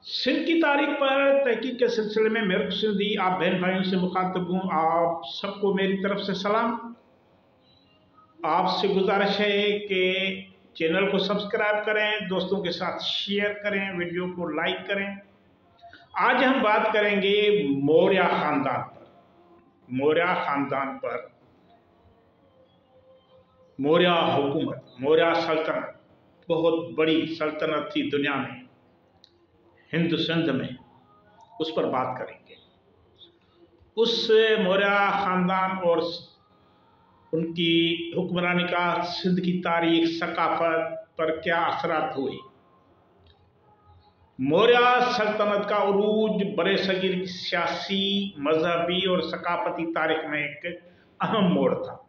सिंध की तारीख पर तहकीक के सिलसिले में मेरे को सिंधी आप बहन भाइयों से मुखातिब हूँ। आप सबको मेरी तरफ से सलाम। आपसे गुजारिश है कि चैनल को सब्सक्राइब करें, दोस्तों के साथ शेयर करें, वीडियो को लाइक करें। आज हम बात करेंगे मौर्य खानदान पर। मौर्य खानदान पर, मौर्य हुकूमत, मौर्य सल्तनत बहुत बड़ी सल्तनत थी दुनिया में, हिंद सिंध में, उस पर बात करेंगे। उस मौर्य खानदान और उनकी हुक्मरानी का सिंध की तारीख, सकाफत पर क्या असरात हुए। मौर्य सल्तनत का उरूज बड़े सगीर की सियासी, मजहबी और सकाफती तारीख में एक अहम मोड़ था।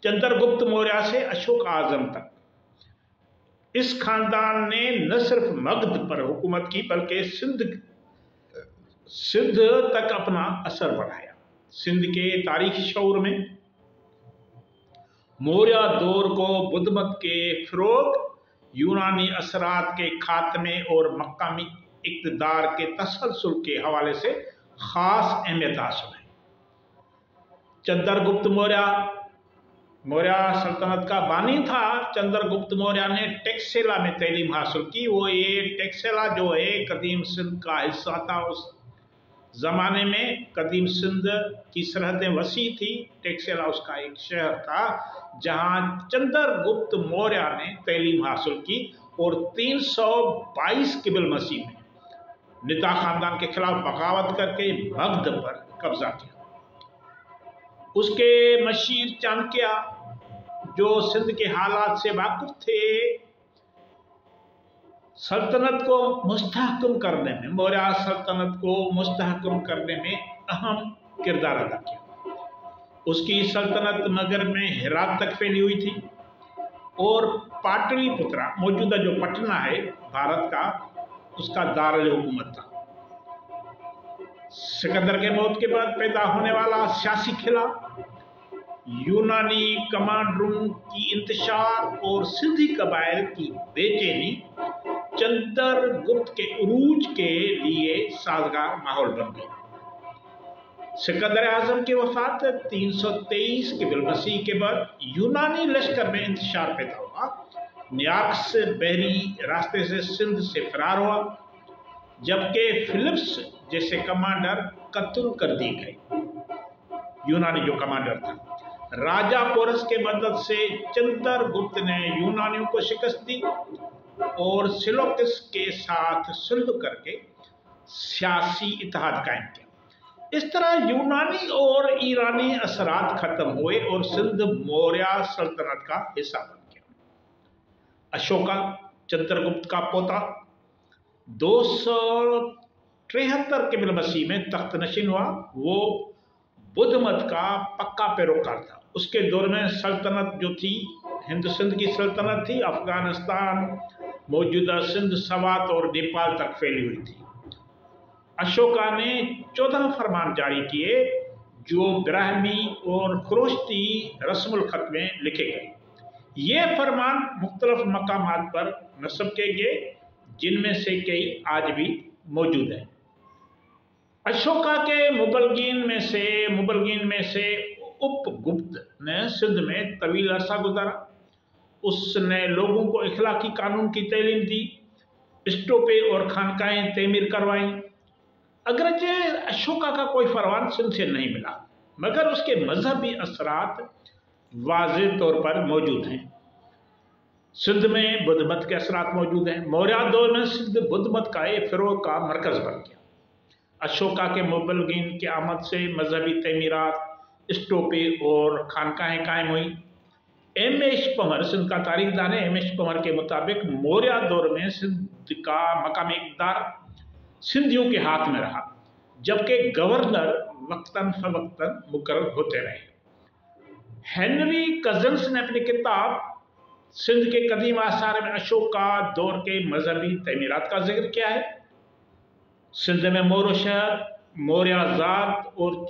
चंद्रगुप्त मौर्य से अशोक आजम तक इस खानदान ने न सिर्फ मगध पर हुकूमत की बल्कि सिंध तक अपना असर बढ़ाया। सिंध के तारीखी शऊर में मौर्य दौर को बुद्ध मत के फिरोग, यूनानी असरात के खात्मे और मकामी इक़्तिदार के तसलसल के हवाले से खास अहमियत हासिल है। चंद्रगुप्त मौर्य सल्तनत का बानी था। चंद्रगुप्त मौर्य ने टेक्सेला में तैलीम हासिल की। वो ये टेक्सेला जो है कदीम सिंध का हिस्सा था। उस जमाने में कदीम सिंध की सरहदें वसी थी। टेक्सेला उसका एक शहर था जहां चंद्रगुप्त मौर्य ने तैलीम हासिल की और 322 क़िबल मसीह में निता खानदान के खिलाफ बगावत करके मगध पर कब्जा किया। उसके मशीर चाणक्य जो सिंध के हालात से वाकिफ थे, सल्तनत को मुस्तहकम करने में, मौर्य सल्तनत को मुस्तहकम करने में अहम किरदार अदा किया। उसकी सल्तनत मगध में हेरात तक फैली हुई थी और पाटलिपुत्रा, मौजूदा जो पटना है भारत का, उसका दारुल हुकूमत था। सिकंदर के मौत के बाद पैदा होने वाला सियासी खिला, यूनानी कमांडरों की इंतशार और सिंधी कबाइल की बेचैनी चंद्रगुप्त के उरूज के लिए साजगार माहौल बन गई। सिकंदर आजम की वफात 323 क़िबल मसीह के बाद यूनानी लश्कर में इंतशार पैदा हुआ। न्यार्क से बहरी रास्ते से सिंध से फरार हुआ, जबकि फिलिप्स जैसे कमांडर कत्ल कर दिए गए। यूनानी जो कमांडर था, राजा पोरस के मदद से चंद्रगुप्त ने यूनानियों को शिकस्त दी और सिलोकिस के साथ सुलह करके सियासी इत्तेहाद कायम किया। इस तरह यूनानी और ईरानी असरात खत्म हुए और सिंध मौर्य सल्तनत का हिस्सा बन गया। अशोका, चंद्रगुप्त का पोता, 273 क़िबल मसीह में तख्त नशीन हुआ। वो बुद्ध मत का पक्का पैरोकार था। उसके दौर में सल्तनत जो थी, हिंद सिंध की सल्तनत थी, अफगानिस्तान, मौजूदा सिंध, सवात और नेपाल तक फैली हुई थी। अशोका ने 14 फरमान जारी किए जो ब्राह्मी और खुरोश्ती रस्मुल खत में लिखे गए। ये फरमान मुख्तलिफ मकामात पर नस्ब किए गए, जिनमें से कई आज भी मौजूद हैं। अशोका के मुबलगिन में से उपगुप्त ने सिंध में तवील अरसा गुजारा। उसने लोगों को इखलाकी कानून की तालीम दी, स्टोपे और खानकाएं तमीर करवाई। अगरचे अशोका का कोई फरमान सिंध से नहीं मिला, मगर उसके मजहबी असरात वाज़ेह तौर पर मौजूद हैं। सिंध में बुद्ध मत के असरात मौजूद हैं। मौर्य दौर में सिंध बुद्ध मत का एक फिरोग का मरकज बन गया। अशोका के मुबलगिन की आमद से मजहबी तमीरात, स्टोपे और खानकाहें कायम हुई। एम.एच. पंवर, सिंध का तारीखदान है, एम.एच. पंवर के मुताबिक मौर्य दौर में सिंध का मकामी इक़्तिदार सिंधियों के हाथ में रहा, जबकि गवर्नर वक्तन फवक्तन मुकर्रर होते रहे। हेनरी कजन्स ने अपनी किताब सिंध के कदीम आसार में अशोका दौर के मजहबी तमीरात का जिक्र किया है। सिंध में मोरो शहर, मौर्य ज़ात और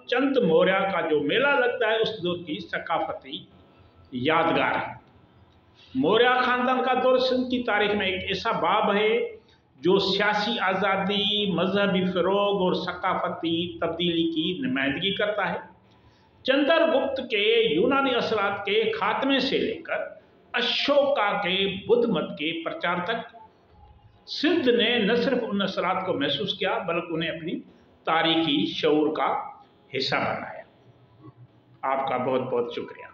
चंद मौर्य का जो मेला लगता है, उस दौर की सकाफती यादगार है। मौर्य खानदान का दौर सिंध की तारीख में एक ऐसा बाब है जो सियासी आज़ादी, मजहबी फ़रोग और सकाफती तब्दीली की नुमाइंदगी करता है। चंद्रगुप्त के यूनानी असरात के खात्मे से लेकर अशोका के बुद्ध मत के प्रचार तक सिंध ने न सिर्फ उन असरात को महसूस किया बल्कि उन्हें अपनी तारीखी शऊर का हिस्सा बनाया। आपका बहुत बहुत शुक्रिया।